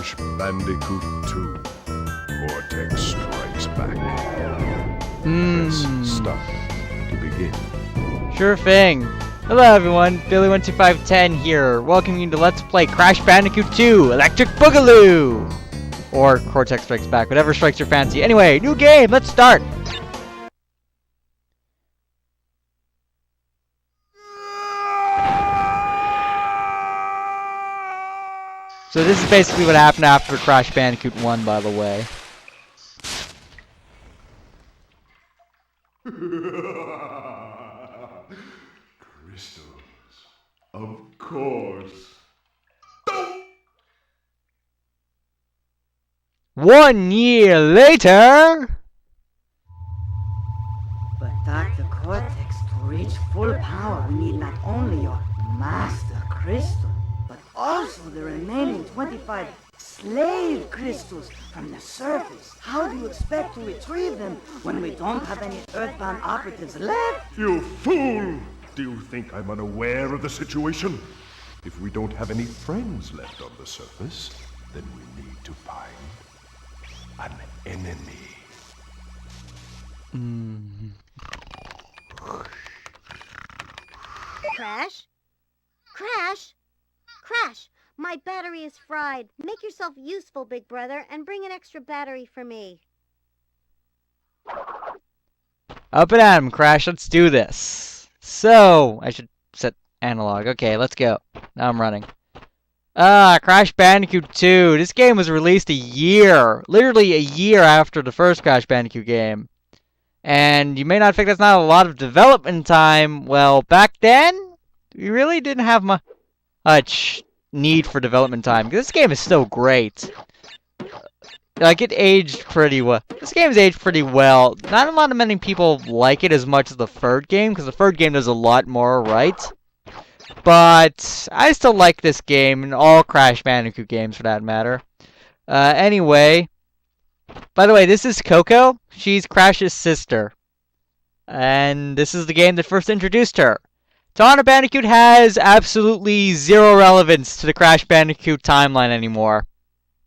Crash Bandicoot 2. Cortex Strikes Back. Press start to begin. Sure thing. Hello everyone, Billy12510 here, welcoming you to Let's Play Crash Bandicoot 2 Electric Boogaloo! Or Cortex Strikes Back, whatever strikes your fancy. Anyway, new game, let's start! So this is basically what happened after Crash Bandicoot 1, by the way. Crystals. Of course. 1 year later! But Dr. Cortex, to reach full power, we need not only your master crystal, but also the remaining 25 slave crystals from the surface. How do you expect to retrieve them when we don't have any Earthbound operatives left? You fool! Do you think I'm unaware of the situation? If we don't have any friends left on the surface, then we need to find an enemy. Crash? Crash? Crash! My battery is fried. Make yourself useful, big brother, and bring an extra battery for me. Up and at 'em, Crash, let's do this. So, I should set analog. Okay, let's go. Now I'm running. Crash Bandicoot 2. This game was released literally a year after the first Crash Bandicoot game. And you may not think that's not a lot of development time. Well, back then, we really didn't have much need for development time. This game is still great. Like, it aged pretty well. This game's aged pretty well. Not a lot of many people like it as much as the third game, because the third game does a lot more right. But I still like this game, and all Crash Bandicoot games for that matter. Anyway, by the way, this is Coco. She's Crash's sister. And this is the game that first introduced her. Donna Bandicoot has absolutely zero relevance to the Crash Bandicoot timeline anymore.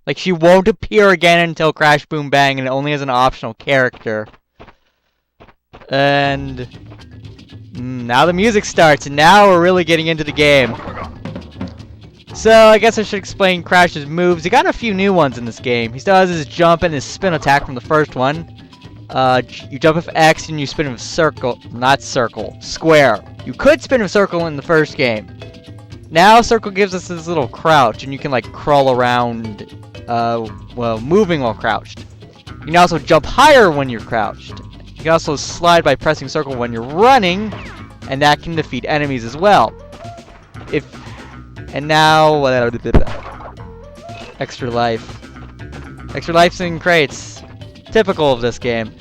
Like, she won't appear again until Crash Boom Bang, and it only as an optional character. And now the music starts, and now we're really getting into the game. So, I guess I should explain Crash's moves. He got a few new ones in this game. He still has his jump and his spin attack from the first one. You jump with X and you spin with square. You could spin with circle in the first game. Now circle gives us this little crouch, and you can like crawl around, moving while crouched. You can also jump higher when you're crouched. You can also slide by pressing circle when you're running, and that can defeat enemies as well. And now, extra life. Extra life's in crates. Typical of this game.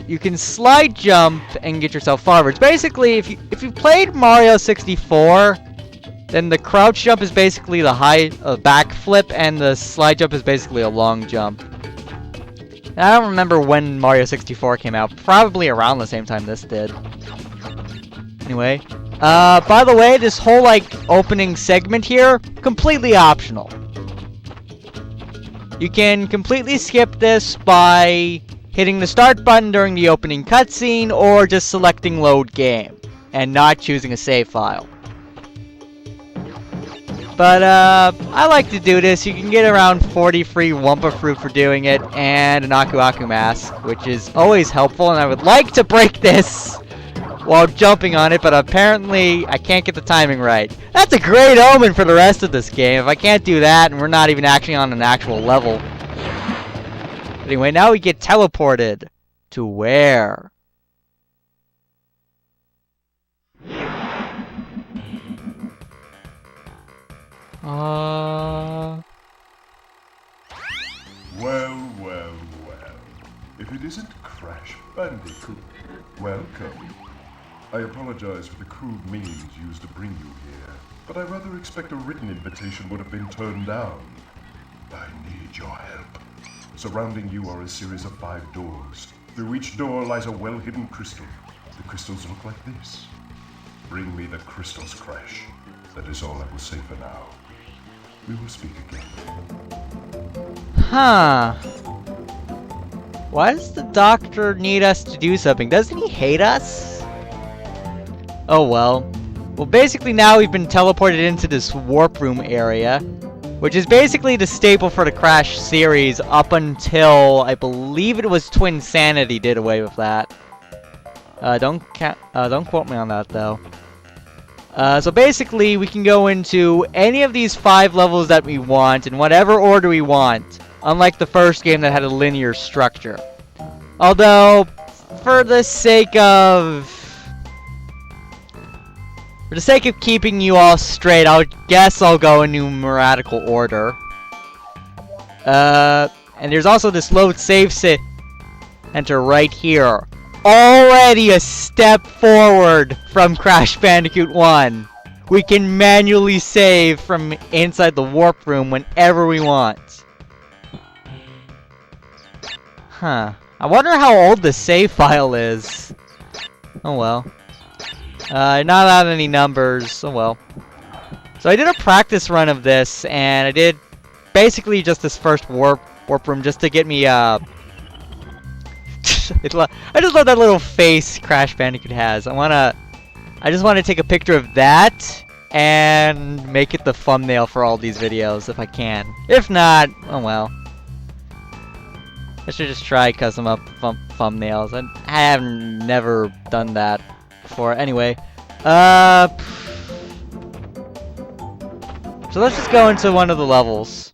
You can slide jump and get yourself forwards. Basically, if you played Mario 64, then the crouch jump is basically the back flip, and the slide jump is basically a long jump. Now, I don't remember when Mario 64 came out. Probably around the same time this did. Anyway, by the way, this whole like opening segment here, completely optional. You can completely skip this by hitting the start button during the opening cutscene, or just selecting load game and not choosing a save file. But I like to do this. You can get around 40 free Wumpa Fruit for doing it, and an Aku Aku mask, which is always helpful, and I would like to break this while jumping on it, but apparently I can't get the timing right. That's a great omen for the rest of this game. If I can't do that, and we're not even actually on an actual level. Anyway, now we get teleported. To where? Well, well, well. If it isn't Crash Bandicoot, welcome. I apologize for the crude means used to bring you here, but I rather expect a written invitation would have been turned down. I need your help. Surrounding you are a series of 5 doors. Through each door lies a well-hidden crystal. The crystals look like this. Bring me the crystals, Crash. That is all I will say for now. We will speak again. Huh. Why does the doctor need us to do something? Doesn't he hate us? Oh well. Well, basically now we've been teleported into this warp room area, which is basically the staple for the Crash series up until, I believe it was Twinsanity did away with that. Don't quote me on that though. So basically we can go into any of these 5 levels that we want in whatever order we want, unlike the first game that had a linear structure. Although, for the sake of keeping you all straight, I guess I'll go in numerical order. And there's also this load save center right here. Already a step forward from Crash Bandicoot 1. We can manually save from inside the warp room whenever we want. Huh. I wonder how old the save file is. Oh well. Not out any numbers. Oh well. So I did a practice run of this, and I did basically just this first warp room just to get me I just love that little face Crash Bandicoot has. I just want to take a picture of that and make it the thumbnail for all these videos if I can. If not, oh well. I should just try custom up thumbnails. I have never done that before. Anyway, so let's just go into one of the levels.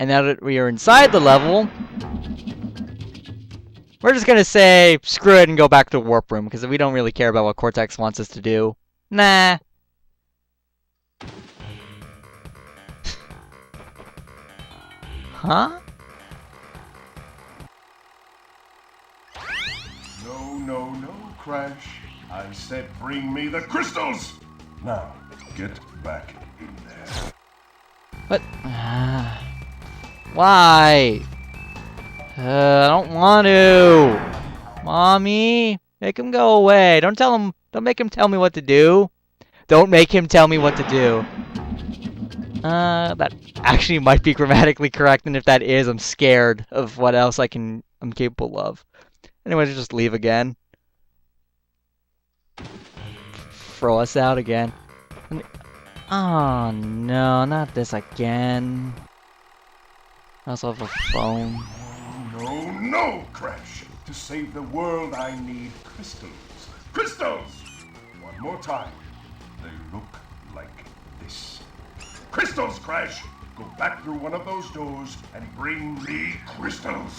And now that we are inside the level, we're just gonna say screw it and go back to the warp room because we don't really care about what Cortex wants us to do. Nah. Huh? No, Crash. I said bring me the crystals! Now, get back in there. What? Why? I don't want to. Mommy, make him go away. Don't make him tell me what to do. Don't make him tell me what to do. That actually might be grammatically correct, and if that is, I'm scared of what else I'm capable of. Anyway, just leave again. Throw us out again. Oh no, not this again. I also have a phone. No, Crash! To save the world, I need crystals. Crystals! One more time. They look like this. Crystals, Crash! Go back through one of those doors and bring me crystals!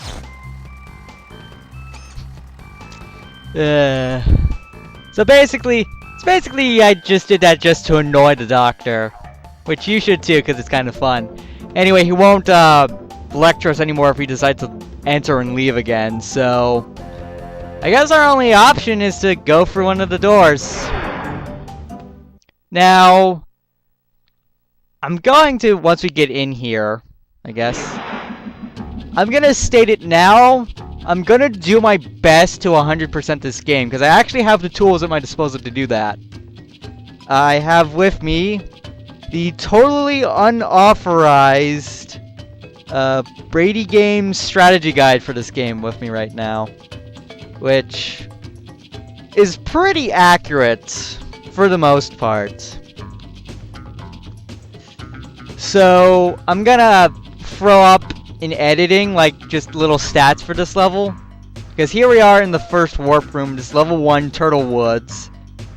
So basically I just did that just to annoy the doctor. Which you should too, because it's kind of fun. Anyway, he won't lecture us anymore if we decide to enter and leave again, so I guess our only option is to go through one of the doors. Now, I'm going to, once we get in here, I guess, I'm gonna state it now, I'm gonna do my best to 100% this game, because I actually have the tools at my disposal to do that. I have with me the totally unauthorized Brady Games strategy guide for this game with me right now, which is pretty accurate for the most part. So I'm gonna throw up in editing like just little stats for this level, because here we are in the first warp room, this level 1 Turtle Woods.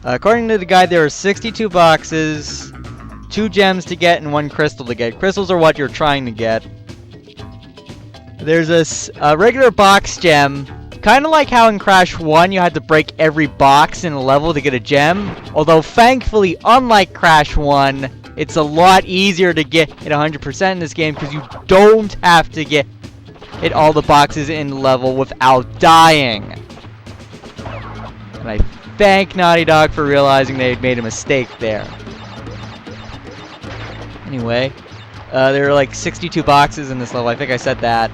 According to the guide, there are 62 boxes, 2 gems to get and 1 crystal to get. Crystals are what you're trying to get. There's a regular box gem, kind of like how in Crash 1 you had to break every box in a level to get a gem. Although thankfully, unlike Crash 1, it's a lot easier to get it 100% in this game because you don't have to hit all the boxes in the level without dying. And I thank Naughty Dog for realizing they had made a mistake there. Anyway, there are like 62 boxes in this level. I think I said that.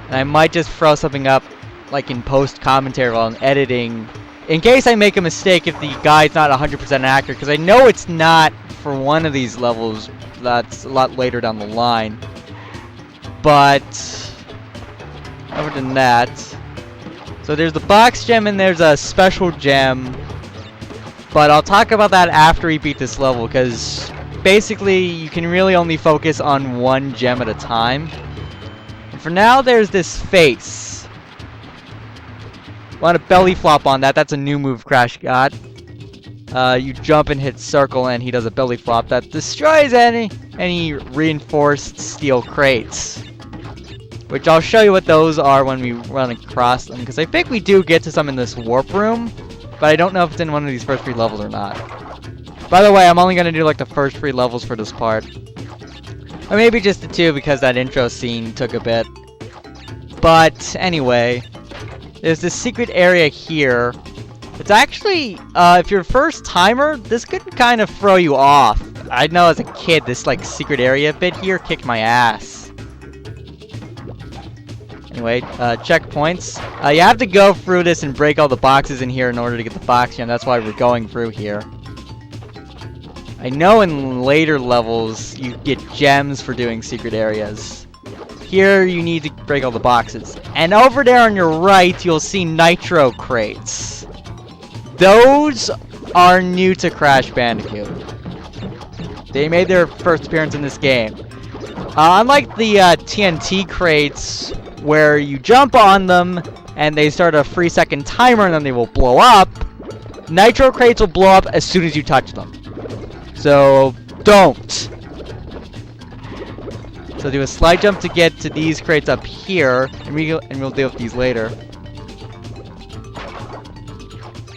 And I might just throw something up, like in post-commentary while I'm editing, in case I make a mistake if the guide's not 100% accurate, because I know it's not for one of these levels that's a lot later down the line. But other than that, so there's the box gem and there's a special gem, but I'll talk about that after we beat this level, because basically you can really only focus on one gem at a time. And for now, there's this face. Want to belly flop on that. That's a new move Crash got. You jump and hit circle and he does a belly flop that destroys any reinforced steel crates. Which I'll show you what those are when we run across them, because I think we do get to some in this warp room, but I don't know if it's in one of these first 3 levels or not. By the way, I'm only going to do like the first 3 levels for this part. Or maybe just the 2 because that intro scene took a bit. But anyway, there's this secret area here. It's actually, if you're a first timer, this could kind of throw you off. I know as a kid, this like secret area bit here kicked my ass. Anyway, checkpoints. You have to go through this and break all the boxes in here in order to get the box gem. That's why we're going through here. I know in later levels, you get gems for doing secret areas. Here, you need to break all the boxes. And over there on your right, you'll see nitro crates. Those are new to Crash Bandicoot. They made their first appearance in this game. Unlike the TNT crates, where you jump on them and they start a 3-second timer and then they will blow up, nitro crates will blow up as soon as you touch them. So, don't. So do a slide jump to get to these crates up here, and we'll deal with these later.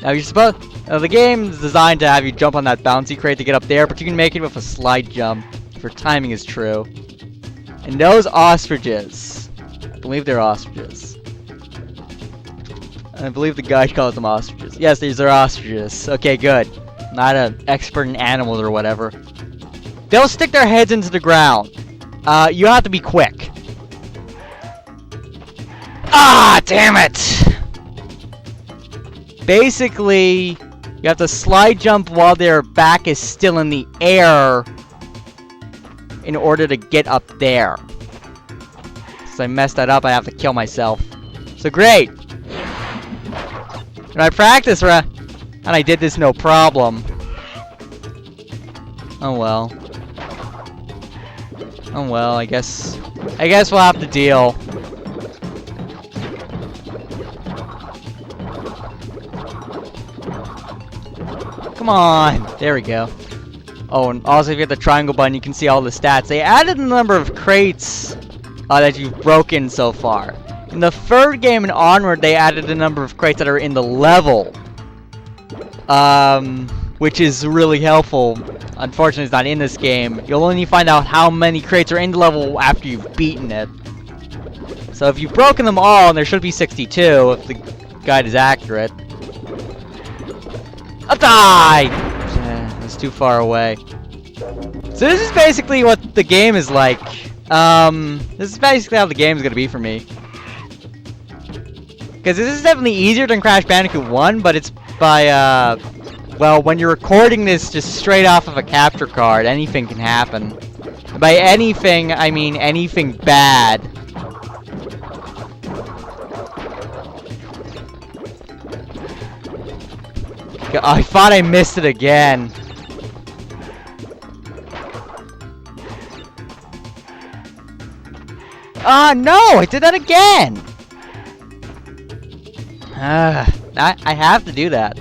Now you're supposed, the game is designed to have you jump on that bouncy crate to get up there, but you can make it with a slide jump if your timing is true. And those ostriches, I believe they're ostriches. I believe the guide calls them ostriches. Yes, these are ostriches. Okay, good. Not an expert in animals or whatever. They'll stick their heads into the ground. You have to be quick. Ah, damn it! Basically, you have to slide jump while their back is still in the air in order to get up there. Since I messed that up, I have to kill myself. So great! And I practiced, and I did this no problem. Oh well. Oh well, I guess we'll have to deal. Come on! There we go. Oh, and also if you hit the triangle button, you can see all the stats. They added the number of crates that you've broken so far. In the third game and onward, they added the number of crates that are in the level. Which is really helpful. Unfortunately, it's not in this game. You'll only find out how many crates are in the level after you've beaten it. So if you've broken them all, and there should be 62 if the guide is accurate. A die! That's too far away. So this is basically what the game is like. This is basically how the game is going to be for me. Because this is definitely easier than Crash Bandicoot 1, but it's by, well, when you're recording this just straight off of a capture card, anything can happen. By anything, I mean anything bad. I thought I missed it again. Ah, no! I did that again! I have to do that.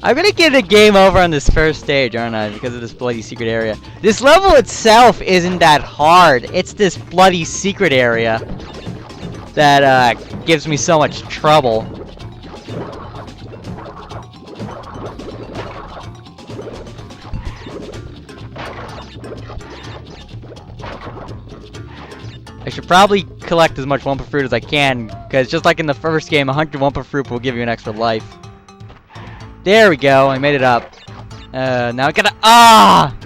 I'm gonna get a game over on this first stage, aren't I? Because of this bloody secret area. This level itself isn't that hard. It's this bloody secret area that gives me so much trouble. I should probably collect as much Wumpa Fruit as I can, because just like in the first game, 100 Wumpa Fruit will give you an extra life. There we go, I made it up. Now I gotta,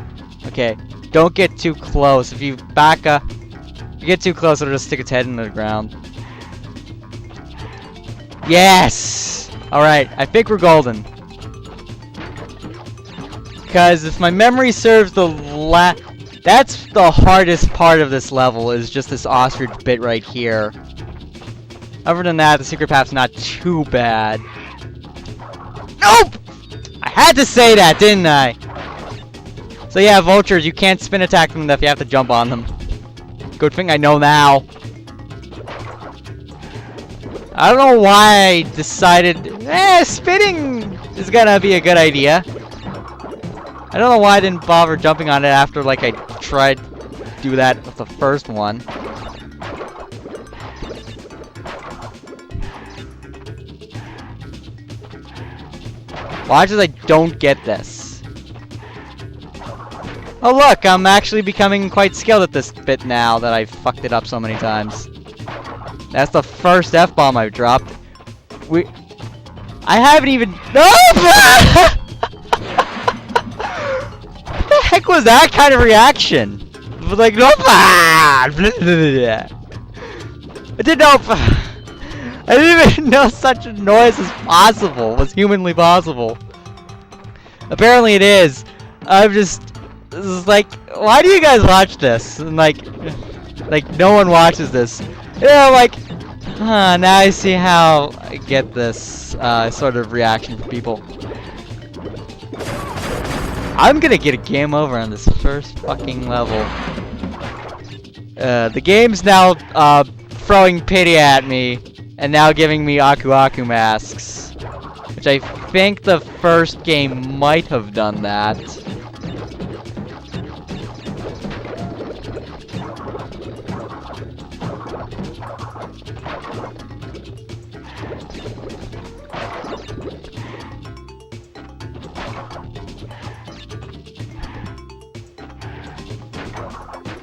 okay, don't get too close. If you back up, if you get too close, it'll just stick its head into the ground. Yes! Alright, I think we're golden. Because if my memory serves, that's the hardest part of this level, is just this ostrich bit right here. Other than that, the secret path's not too bad. Nope! I had to say that, didn't I? So yeah, vultures, you can't spin attack them if you have to jump on them. Good thing I know now. I don't know why I decided, spinning is gonna be a good idea. I don't know why I didn't bother jumping on it after, like, I tried to do that with the first one. Watch as I don't get this. Oh look, I'm actually becoming quite skilled at this bit now that I've fucked it up so many times. That's the first F-bomb I've dropped. I haven't even... No! What the heck was that kind of reaction? It was like, no! I didn't know... I didn't even know such a noise was humanly possible. Apparently it is. This is like, why do you guys watch this? And like no one watches this. You know, like, now I see how I get this sort of reaction from people. I'm gonna get a game over on this first fucking level. The game's now throwing pity at me and now giving me Aku Aku masks, which I think the first game might have done that.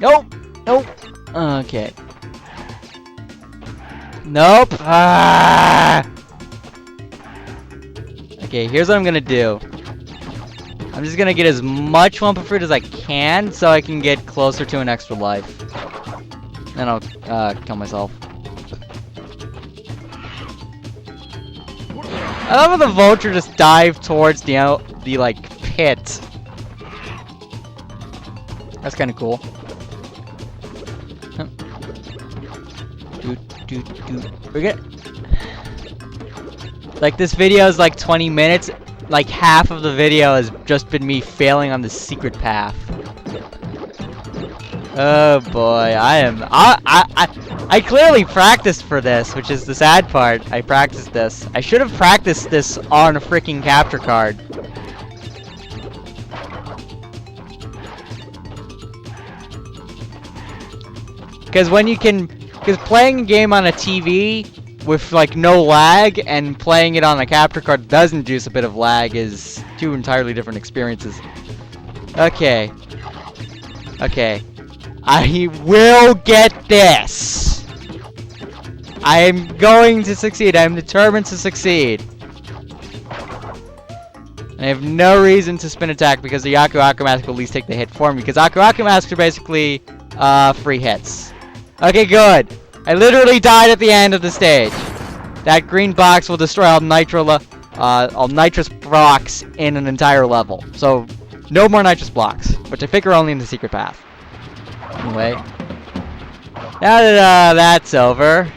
Nope. Nope. Okay. Nope. Ah! Okay, here's what I'm gonna do. I'm just gonna get as much Wumpa Fruit as I can so I can get closer to an extra life. Then I'll kill myself. I love how the vulture just dived towards the like pit. That's kind of cool. We're gonna... Like, this video is like 20 minutes. Like, half of the video has just been me failing on the secret path. Oh boy, I clearly practiced for this, which is the sad part. I practiced this. I should have practiced this on a freaking capture card. Because playing a game on a TV with like no lag and playing it on a capture card that does induce a bit of lag is two entirely different experiences. Okay. Okay. I will get this! I am going to succeed. I am determined to succeed. And I have no reason to spin attack because the Aku Aku mask will at least take the hit for me. Because Aku Aku masks are basically free hits. Okay, good. I literally died at the end of the stage. That green box will destroy all nitrous blocks in an entire level. So, no more nitrous blocks, which I think are only in the secret path. Anyway, now that that's over,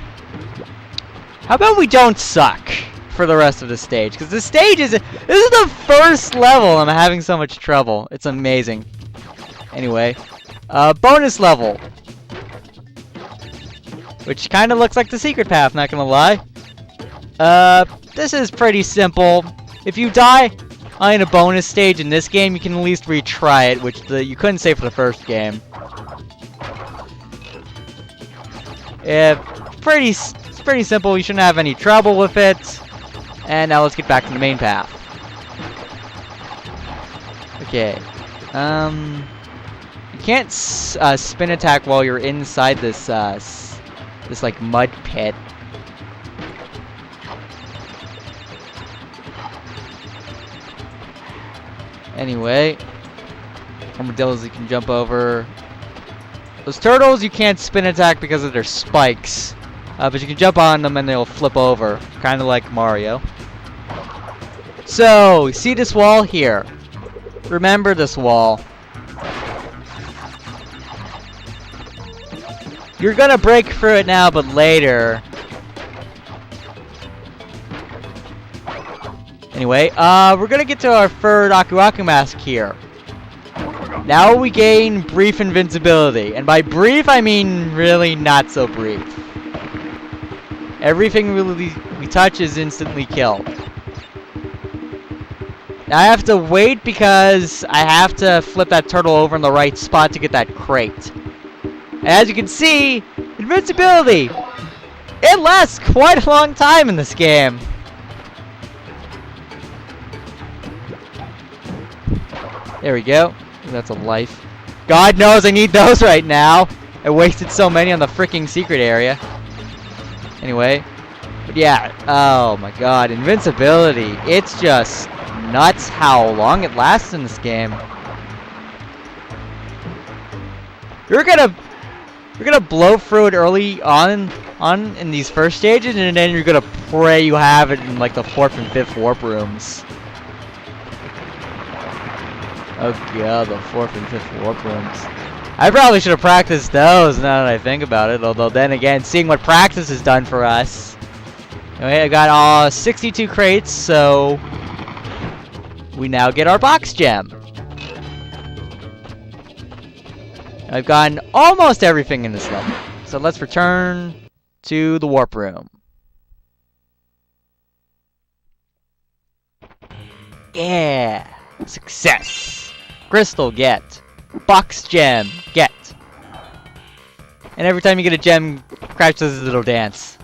how about we don't suck for the rest of the stage? Because this is the first level I'm having so much trouble. It's amazing. Anyway, bonus level. Which kind of looks like the secret path, not gonna lie. This is pretty simple. If you die in a bonus stage in this game, you can at least retry it, which you couldn't say for the first game. It's pretty simple. You shouldn't have any trouble with it. And now let's get back to the main path. Okay. You can't spin attack while you're inside this like mud pit. Anyway, armadillos you can jump over. Those turtles you can't spin attack because of their spikes, but you can jump on them and they'll flip over, kind of like Mario. So, see this wall here? Remember this wall. You're gonna break through it now, but later. Anyway, we're gonna get to our third Aku Aku mask here. Now we gain brief invincibility, and by brief I mean really not so brief. Everything we touch is instantly killed. Now I have to wait because I have to flip that turtle over in the right spot to get that crate. And as you can see, invincibility! It lasts quite a long time in this game. There we go. That's a life. God knows I need those right now. I wasted so many on the freaking secret area. Anyway. But yeah. Oh my god. Invincibility. It's just nuts how long it lasts in this game. You're gonna blow through it early on in these first stages, and then you're gonna pray you have it in like the 4th and 5th warp rooms. Oh god, the 4th and 5th warp rooms. I probably should have practiced those now that I think about it, although then again, seeing what practice has done for us. Anyway, I got 62 crates, so we now get our box gem. I've gotten almost everything in this level, so let's return to the warp room. Yeah! Success! Crystal, get. Box gem, get. And every time you get a gem, Crash does his little dance.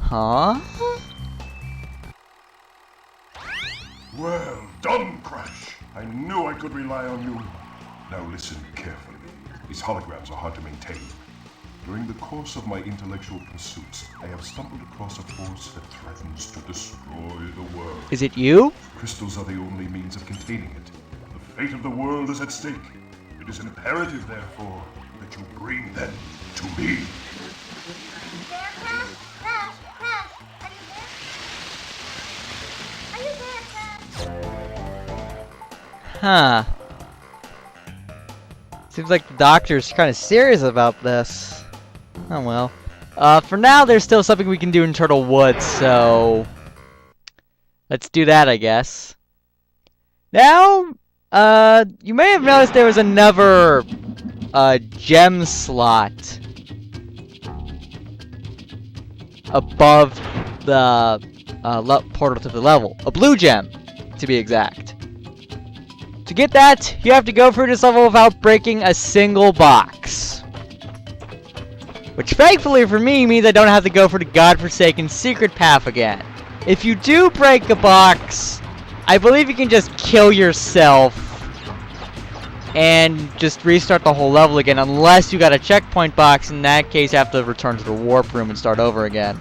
Huh? Well done, Crash. I knew I could rely on you. Now listen carefully. These holograms are hard to maintain. During the course of my intellectual pursuits, I have stumbled across a force that threatens to destroy the world. Is it you? Crystals are the only means of containing it. The fate of the world is at stake. It is imperative, therefore, that you bring them to me. There, Crash? Crash! Crash! Are you there? Are you there, Crash? Huh. Seems like the doctor's kind of serious about this. Oh well. For now, there's still something we can do in Turtle Woods, so let's do that, I guess. Now, you may have noticed there was another gem slot above the portal to the level. A blue gem, to be exact. To get that, you have to go through this level without breaking a single box. Which thankfully for me means I don't have to go for the godforsaken secret path again. If you do break a box, I believe you can just kill yourself and just restart the whole level again, unless you got a checkpoint box. In that case, you have to return to the warp room and start over again.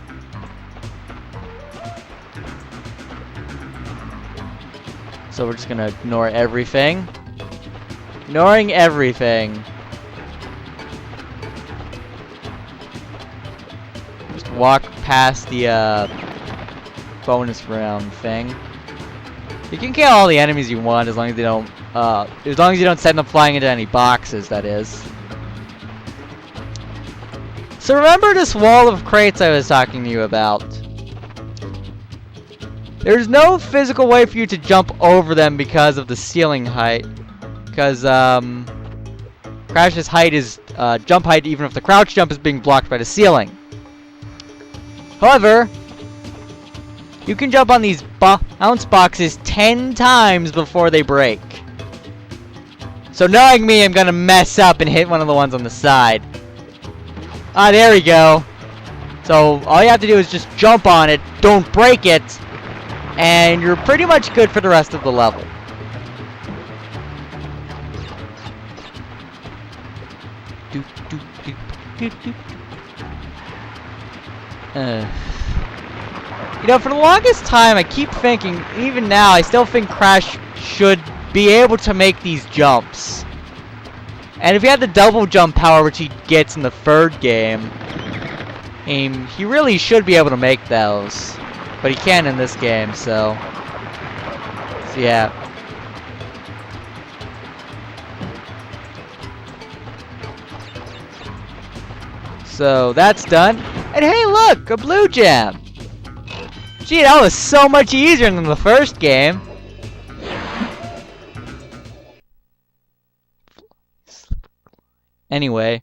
So we're just gonna ignore everything. Ignoring everything. Just walk past the bonus round thing. You can kill all the enemies you want as long as they don't you don't send them flying into any boxes, that is. So remember this wall of crates I was talking to you about? There's no physical way for you to jump over them because of the ceiling height. Because, Crash's height is, jump height even if the crouch jump is being blocked by the ceiling. However, you can jump on these bounce boxes 10 times before they break. So knowing me, I'm gonna mess up and hit one of the ones on the side. Ah, there we go. So all you have to do is just jump on it, don't break it, and you're pretty much good for the rest of the level. You know, for the longest time, I keep thinking, even now, I still think Crash should be able to make these jumps. And if he had the double jump power, which he gets in the third game, He really should be able to make those, but he can't in this game, so yeah. So that's done. And hey, look, a blue gem. Gee, that was so much easier than the first game. Anyway.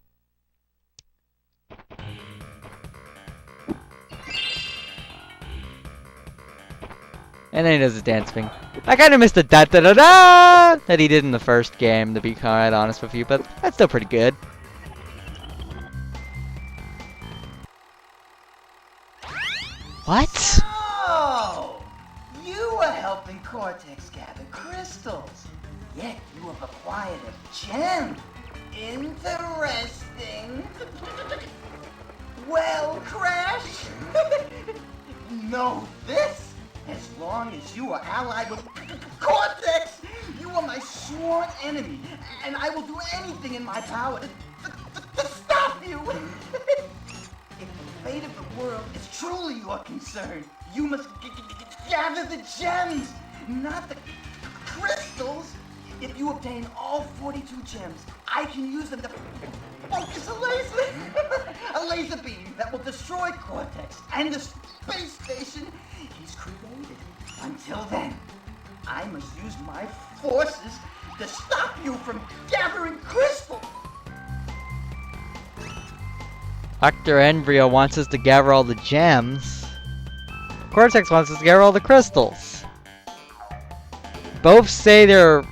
And then he does his dance thing. I kind of missed the da-da-da-da that he did in the first game, to be quite honest with you, but that's still pretty good. What? Oh! You were helping Cortex gather crystals. Yet you have acquired a gem. Interesting. Well, Crash, know this. As long as you are allied with Cortex, you are my sworn enemy, and I will do anything in my power to stop you. If the fate of the world is truly your concern, you must gather the gems, not the crystals. If you obtain all 42 gems, I can use them to focus a laser beam that will destroy Cortex and the space station he's created. Until then, I must use my forces to stop you from gathering crystals. Dr. Embryo wants us to gather all the gems. Cortex wants us to gather all the crystals. Both say they're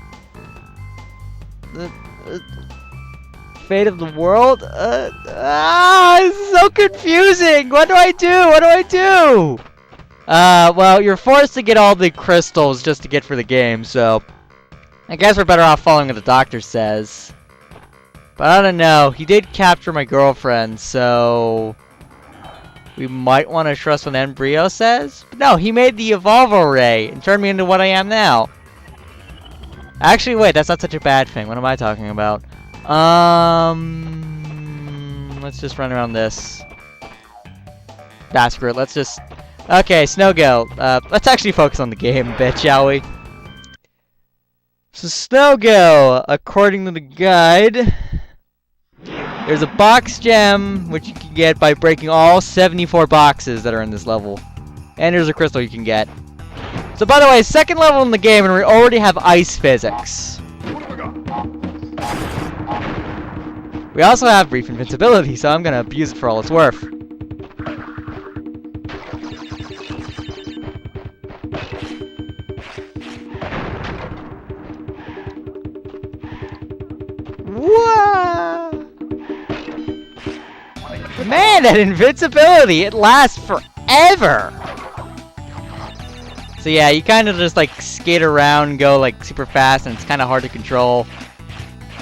fate of the world? This is so confusing! What do I do? What do I do? Well, you're forced to get all the crystals just to get for the game, so I guess we're better off following what the doctor says. But I don't know. He did capture my girlfriend, so we might want to trust what Embryo says. But no, he made the Evolvo Ray and turned me into what I am now. Actually, wait, that's not such a bad thing. What am I talking about? Let's just run around this. Screw it. Let's just... Okay, Snowgo. Let's actually focus on the game a bit, shall we? So, Snowgo, according to the guide, there's a box gem, which you can get by breaking all 74 boxes that are in this level. And there's a crystal you can get. So, by the way, second level in the game, and we already have ice physics. We also have brief invincibility, so I'm gonna abuse it for all it's worth. Whoa! Man, that invincibility, it lasts forever! So yeah, you kind of just like skate around and go like super fast, and it's kind of hard to control.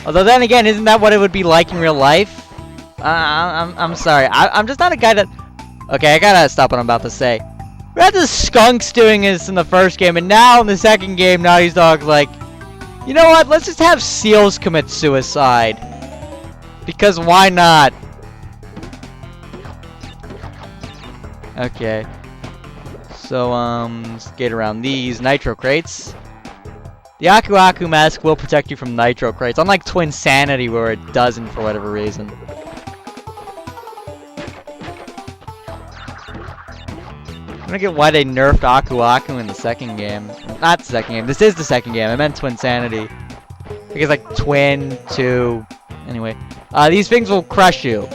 Although then again, isn't that what it would be like in real life? I'm sorry, I'm just not a guy that... Okay, I gotta stop what I'm about to say. We had the skunks doing this in the first game, and now in the second game, Naughty Dog's like, you know what, let's just have seals commit suicide. Because why not? Okay. So, skate around these nitro crates. The Aku Aku mask will protect you from nitro crates, unlike Twin Sanity where it doesn't for whatever reason. I don't get why they nerfed Aku Aku in the second game. Not the second game, this is the second game, I meant Twin Sanity. Because like Twin, 2, anyway. These things will crush you.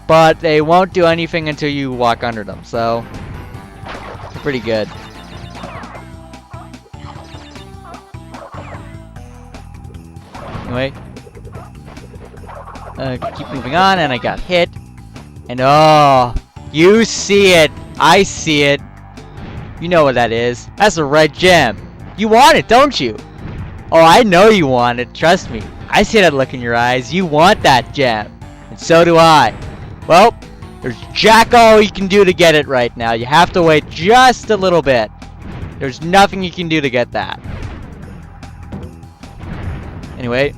But they won't do anything until you walk under them, so... pretty good. Anyway. Keep moving on, and I got hit. And oh, you see it. I see it. You know what that is. That's a red gem. You want it, don't you? Oh, I know you want it. Trust me. I see that look in your eyes. You want that gem. And so do I. Well, there's jack all you can do to get it right now. You have to wait just a little bit. There's nothing you can do to get that. Anyway,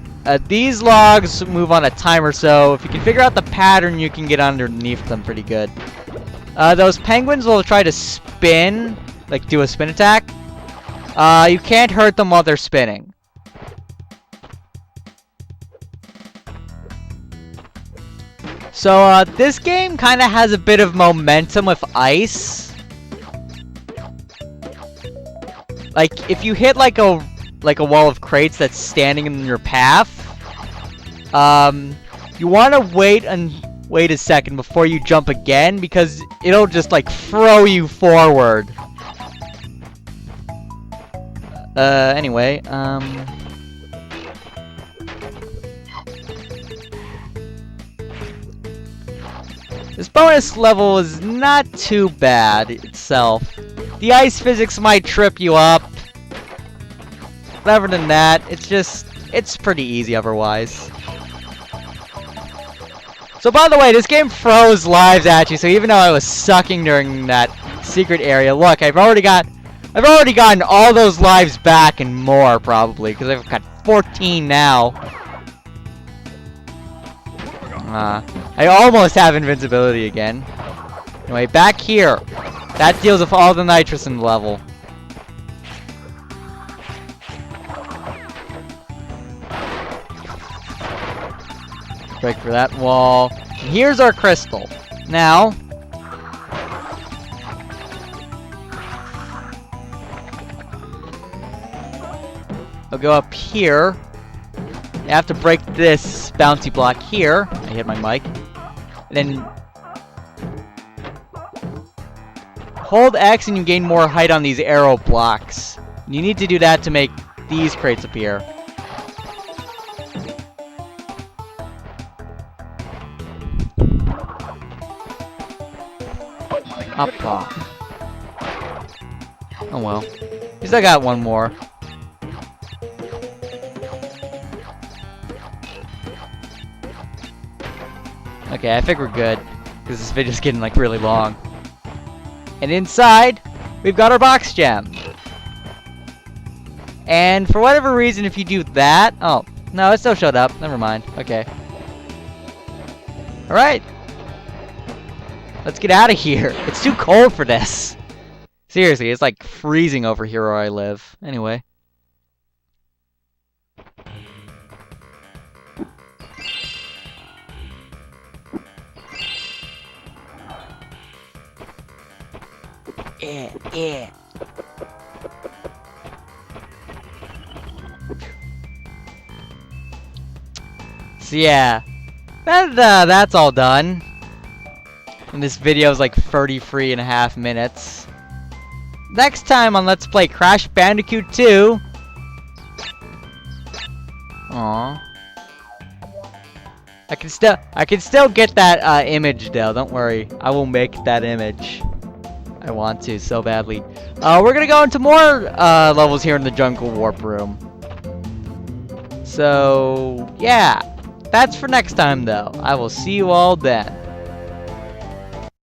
These logs move on a timer, so if you can figure out the pattern, you can get underneath them pretty good. Those penguins will try to spin, like do a spin attack. You can't hurt them while they're spinning. So, this game kind of has a bit of momentum with ice. Like, if you hit like a wall of crates that's standing in your path, you want to wait a second before you jump again, because it'll just like throw you forward. Anyway, this bonus level is not too bad itself. The ice physics might trip you up. But other than that, it's pretty easy otherwise. So by the way, this game throws lives at you, so even though I was sucking during that secret area, look, I've already gotten all those lives back and more, probably, because I've got 14 now. I almost have invincibility again. Anyway, back here. That deals with all the nitrous in the level. Break for that wall. And here's our crystal. Now, I'll go up here. I have to break this bouncy block here. I hit my mic. And then hold X and you gain more height on these arrow blocks. You need to do that to make these crates appear. Up. Oh well. At least I got one more. Okay, I think we're good, because this video's getting like really long. And inside, we've got our box gem. And for whatever reason, if you do that, oh no, it still showed up. Never mind. Okay. All right. Let's get out of here. It's too cold for this. Seriously, it's like freezing over here where I live. Anyway. Yeah. So yeah, that's all done. And this video is like 33.5 minutes. Next time on Let's Play Crash Bandicoot 2. Aww. I can still get that image though. Don't worry, I will make that image. I want to so badly. We're gonna go into more levels here in the Jungle Warp Room. So yeah, that's for next time though. I will see you all then.